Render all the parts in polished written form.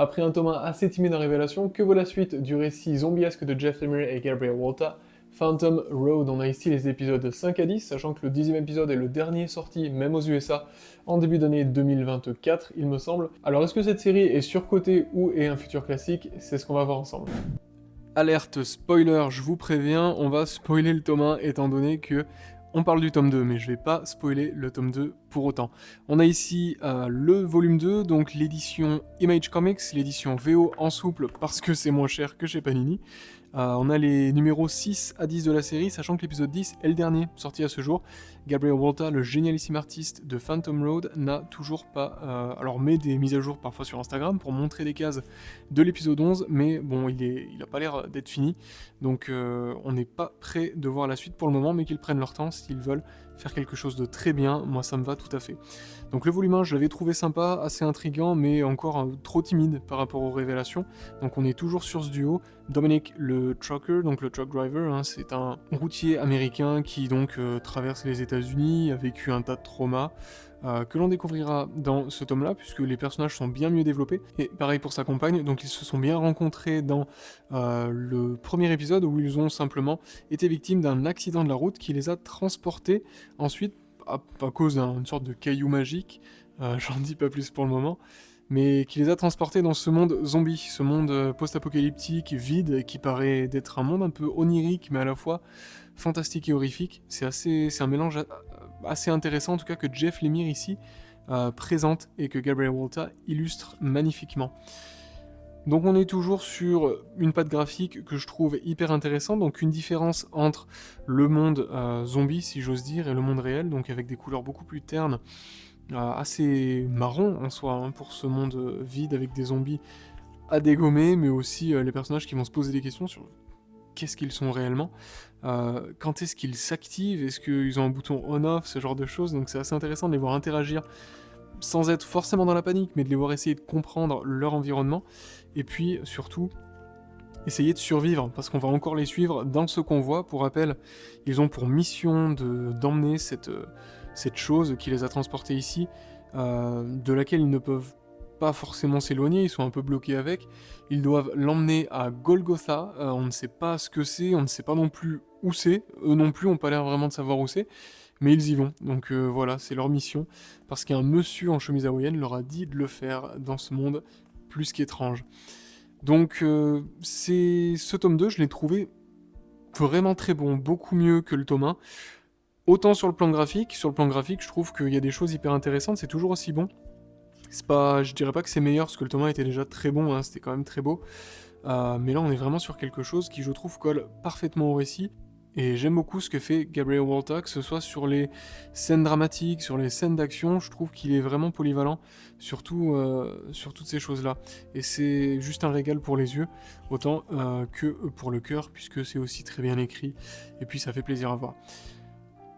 Après un tome 1 assez timide en révélation, que vaut la suite du récit zombiesque de Jeff Lemire et Gabriel Walta, Phantom Road? On a ici les épisodes 5 à 10, sachant que le 10e épisode est le dernier sorti, même aux USA, en début d'année 2024, il me semble. Alors est-ce que cette série est surcotée ou est un futur classique? C'est ce qu'on va voir ensemble. Alerte spoiler, je vous préviens, on va spoiler le tome 1 étant donné que on parle du tome 2, mais je vais pas spoiler le tome 2 pour autant. On a ici le volume 2, donc l'édition Image Comics, l'édition VO en souple parce que c'est moins cher que chez Panini. On a les numéros 6 à 10 de la série, sachant que l'épisode 10 est le dernier sorti à ce jour. Gabriel Walta, le génialissime artiste de Phantom Road, n'a toujours pas... alors met des mises à jour parfois sur Instagram pour montrer des cases de l'épisode 11, mais bon, il a pas l'air d'être fini. Donc on n'est pas prêt de voir la suite pour le moment, mais qu'ils prennent leur temps s'ils veulent faire quelque chose de très bien. Moi, ça me va tout à fait. Donc le volume 1, je l'avais trouvé sympa, assez intriguant, mais encore trop timide par rapport aux révélations. Donc on est toujours sur ce duo. Dominic le trucker, donc le truck driver, hein, c'est un routier américain qui donc traverse les États-Unis, a vécu un tas de traumas, que l'on découvrira dans ce tome-là, puisque les personnages sont bien mieux développés. Et pareil pour sa compagne, donc ils se sont bien rencontrés dans le premier épisode où ils ont simplement été victimes d'un accident de la route qui les a transportés ensuite à cause d'une sorte de caillou magique, j'en dis pas plus pour le moment, mais qui les a transportés dans ce monde zombie, ce monde post-apocalyptique, vide, qui paraît d'être un monde un peu onirique, mais à la fois fantastique et horrifique. C'est un mélange assez intéressant, en tout cas, que Jeff Lemire ici présente et que Gabriel Walta illustre magnifiquement. Donc on est toujours sur une patte graphique que je trouve hyper intéressante, donc une différence entre le monde zombie, si j'ose dire, et le monde réel, donc avec des couleurs beaucoup plus ternes, assez marron en soi, hein, pour ce monde vide avec des zombies à dégommer, mais aussi les personnages qui vont se poser des questions sur qu'est-ce qu'ils sont réellement, quand est-ce qu'ils s'activent, est-ce qu'ils ont un bouton on-off, ce genre de choses, donc c'est assez intéressant de les voir interagir sans être forcément dans la panique, mais de les voir essayer de comprendre leur environnement, et puis surtout essayer de survivre, parce qu'on va encore les suivre dans ce convoi. Pour rappel, ils ont pour mission d'emmener cette chose qui les a transportés ici, de laquelle ils ne peuvent pas forcément s'éloigner, ils sont un peu bloqués avec. Ils doivent l'emmener à Golgotha, on ne sait pas ce que c'est, on ne sait pas non plus où c'est, eux non plus ont pas l'air vraiment de savoir où c'est, mais ils y vont, donc voilà, c'est leur mission, parce qu'un monsieur en chemise hawaïenne leur a dit de le faire dans ce monde plus qu'étrange. Donc ce tome 2, je l'ai trouvé vraiment très bon, beaucoup mieux que le tome 1. Autant sur le plan graphique, je trouve qu'il y a des choses hyper intéressantes, c'est toujours aussi bon. Je dirais pas que c'est meilleur, parce que le tome 1 était déjà très bon, hein, c'était quand même très beau. Mais là, on est vraiment sur quelque chose qui, je trouve, colle parfaitement au récit. Et j'aime beaucoup ce que fait Gabriel Walta, que ce soit sur les scènes dramatiques, sur les scènes d'action, je trouve qu'il est vraiment polyvalent, surtout sur toutes ces choses-là. Et c'est juste un régal pour les yeux, autant que pour le cœur, puisque c'est aussi très bien écrit, et puis ça fait plaisir à voir.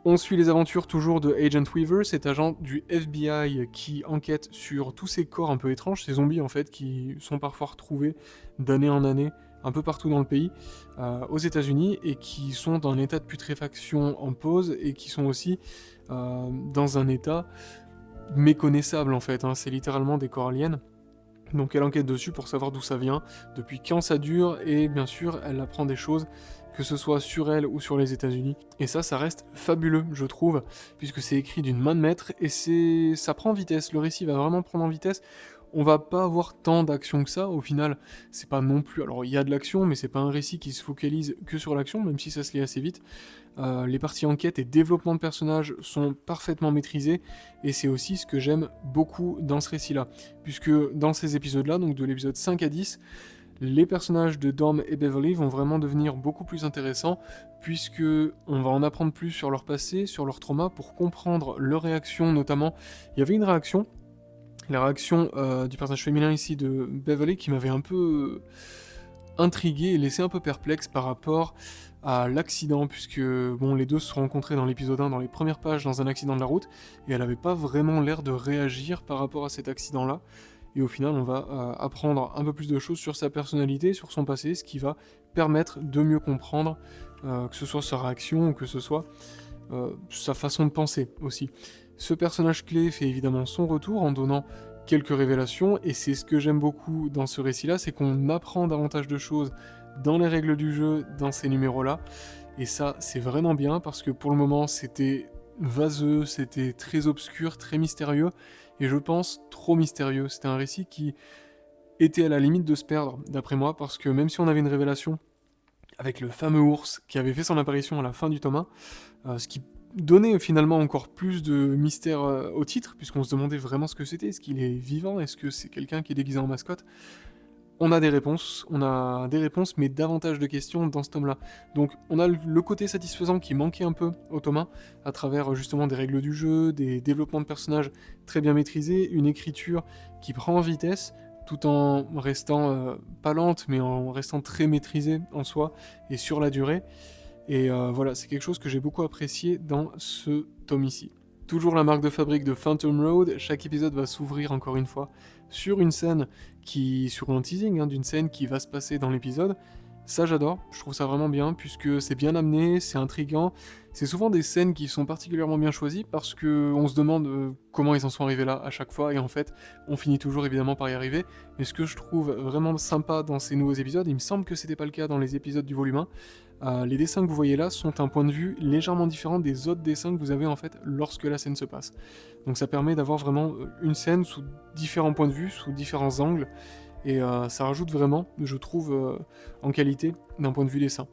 On suit les aventures toujours de Agent Weaver, cet agent du FBI qui enquête sur tous ces corps un peu étranges, ces zombies en fait, qui sont parfois retrouvés d'année en année, un peu partout dans le pays, aux États-Unis, et qui sont dans un état de putréfaction en pause, et qui sont aussi dans un état méconnaissable en fait, hein. C'est littéralement des corps aliens. Donc elle enquête dessus pour savoir d'où ça vient, depuis quand ça dure, et bien sûr elle apprend des choses, que ce soit sur elle ou sur les États-Unis. Et ça reste fabuleux, je trouve, puisque c'est écrit d'une main de maître, et ça prend en vitesse, le récit va vraiment prendre en vitesse. On va pas avoir tant d'action que ça, au final, c'est pas non plus... Alors il y a de l'action, mais c'est pas un récit qui se focalise que sur l'action, même si ça se lit assez vite. Les parties enquête et développement de personnages sont parfaitement maîtrisés, et c'est aussi ce que j'aime beaucoup dans ce récit-là, puisque dans ces épisodes-là, donc de l'épisode 5 à 10, les personnages de Dom et Beverly vont vraiment devenir beaucoup plus intéressants, puisque on va en apprendre plus sur leur passé, sur leur trauma, pour comprendre leurs réactions notamment. Il y avait une réaction, la réaction du personnage féminin ici de Beverly, qui m'avait un peu intrigué et laissé un peu perplexe par rapport à l'accident, puisque bon, les deux se sont rencontrés dans l'épisode 1, dans les premières pages, dans un accident de la route, et elle avait pas vraiment l'air de réagir par rapport à cet accident-là. Et au final, on va apprendre un peu plus de choses sur sa personnalité, sur son passé, ce qui va permettre de mieux comprendre, que ce soit sa réaction ou que ce soit sa façon de penser aussi. Ce personnage clé fait évidemment son retour en donnant quelques révélations, et c'est ce que j'aime beaucoup dans ce récit-là, c'est qu'on apprend davantage de choses dans les règles du jeu, dans ces numéros-là, et ça, c'est vraiment bien, parce que pour le moment, c'était vaseux, c'était très obscur, très mystérieux, et je pense trop mystérieux. C'était un récit qui était à la limite de se perdre, d'après moi, parce que même si on avait une révélation avec le fameux ours qui avait fait son apparition à la fin du tome 1, ce qui donnait finalement encore plus de mystère au titre, puisqu'on se demandait vraiment ce que c'était. Est-ce qu'il est vivant? Est-ce que c'est quelqu'un qui est déguisé en mascotte? On a des réponses, mais davantage de questions dans ce tome-là. Donc on a le côté satisfaisant qui manquait un peu au tome 1, à travers justement des règles du jeu, des développements de personnages très bien maîtrisés, une écriture qui prend en vitesse, tout en restant pas lente, mais en restant très maîtrisée en soi, et sur la durée. Et voilà, c'est quelque chose que j'ai beaucoup apprécié dans ce tome ici. Toujours la marque de fabrique de Phantom Road, chaque épisode va s'ouvrir encore une fois sur une scène sur un teasing d'une scène qui va se passer dans l'épisode. Ça j'adore, je trouve ça vraiment bien, puisque c'est bien amené, c'est intriguant. C'est souvent des scènes qui sont particulièrement bien choisies, parce qu'on se demande comment ils en sont arrivés là à chaque fois, et en fait, on finit toujours évidemment par y arriver. Mais ce que je trouve vraiment sympa dans ces nouveaux épisodes, il me semble que c'était pas le cas dans les épisodes du volume 1, les dessins que vous voyez là sont un point de vue légèrement différent des autres dessins que vous avez en fait lorsque la scène se passe. Donc ça permet d'avoir vraiment une scène sous différents points de vue, sous différents angles, et ça rajoute vraiment, je trouve, en qualité d'un point de vue dessin.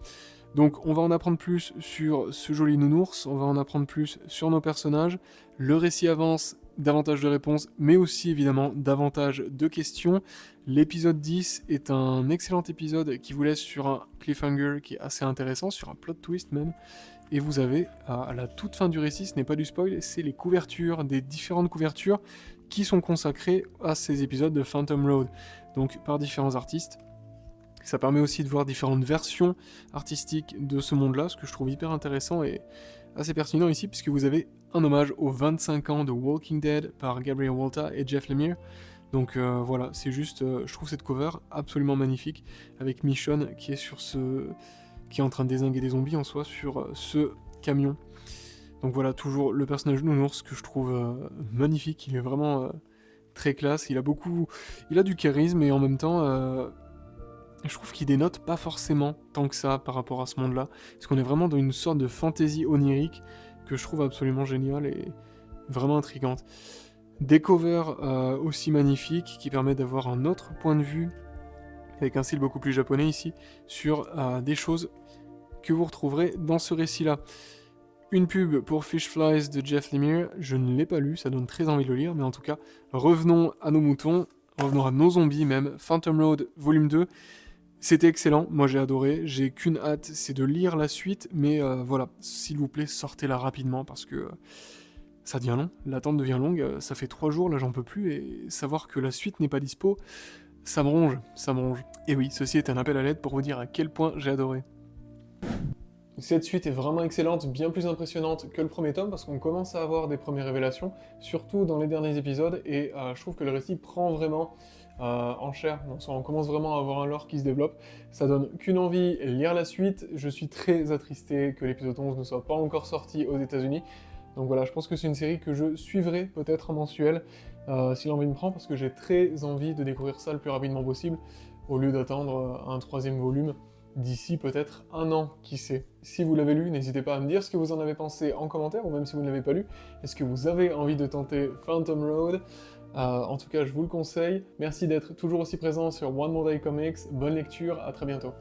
Donc on va en apprendre plus sur ce joli nounours, on va en apprendre plus sur nos personnages, le récit avance, davantage de réponses, mais aussi évidemment davantage de questions. L'épisode 10 est un excellent épisode qui vous laisse sur un cliffhanger qui est assez intéressant, sur un plot twist même, et vous avez, à la toute fin du récit, ce n'est pas du spoil, c'est les couvertures, des différentes couvertures qui sont consacrées à ces épisodes de Phantom Road, donc par différents artistes. Ça permet aussi de voir différentes versions artistiques de ce monde-là, ce que je trouve hyper intéressant et assez pertinent ici, puisque vous avez un hommage aux 25 ans de Walking Dead par Gabriel Walta et Jeff Lemire. Donc voilà, c'est juste, je trouve cette cover absolument magnifique, avec Michonne qui est en train de dézinguer des zombies en soi sur ce camion. Donc voilà, toujours le personnage nounours que je trouve magnifique, il est vraiment très classe, il a du charisme et en même temps... je trouve qu'il dénote pas forcément tant que ça par rapport à ce monde-là, parce qu'on est vraiment dans une sorte de fantaisie onirique que je trouve absolument géniale et vraiment intrigante. Des covers aussi magnifiques qui permettent d'avoir un autre point de vue, avec un style beaucoup plus japonais ici, sur des choses que vous retrouverez dans ce récit-là. Une pub pour Fish Flies de Jeff Lemire, je ne l'ai pas lu, ça donne très envie de le lire, mais en tout cas, revenons à nos moutons, revenons à nos zombies même, Phantom Road volume 2, c'était excellent, moi j'ai adoré, j'ai qu'une hâte, c'est de lire la suite, mais voilà, s'il vous plaît, sortez-la rapidement, parce que ça devient long, l'attente devient longue, ça fait 3 jours, là j'en peux plus, et savoir que la suite n'est pas dispo, ça me ronge, ça me ronge. Et oui, ceci est un appel à l'aide pour vous dire à quel point j'ai adoré. Cette suite est vraiment excellente, bien plus impressionnante que le premier tome, parce qu'on commence à avoir des premières révélations, surtout dans les derniers épisodes, et je trouve que le récit prend vraiment en chair, on commence vraiment à avoir un lore qui se développe, ça donne qu'une envie, lire la suite. Je suis très attristé que l'épisode 11 ne soit pas encore sorti aux États-Unis, donc voilà, je pense que c'est une série que je suivrai peut-être en mensuel, si l'envie me prend, parce que j'ai très envie de découvrir ça le plus rapidement possible, au lieu d'attendre un 3e volume d'ici peut-être 1 an, qui sait. Si vous l'avez lu, n'hésitez pas à me dire ce que vous en avez pensé en commentaire, ou même si vous ne l'avez pas lu, est-ce que vous avez envie de tenter Phantom Road? En tout cas, je vous le conseille. Merci d'être toujours aussi présent sur One More Day Comics, bonne lecture, à très bientôt.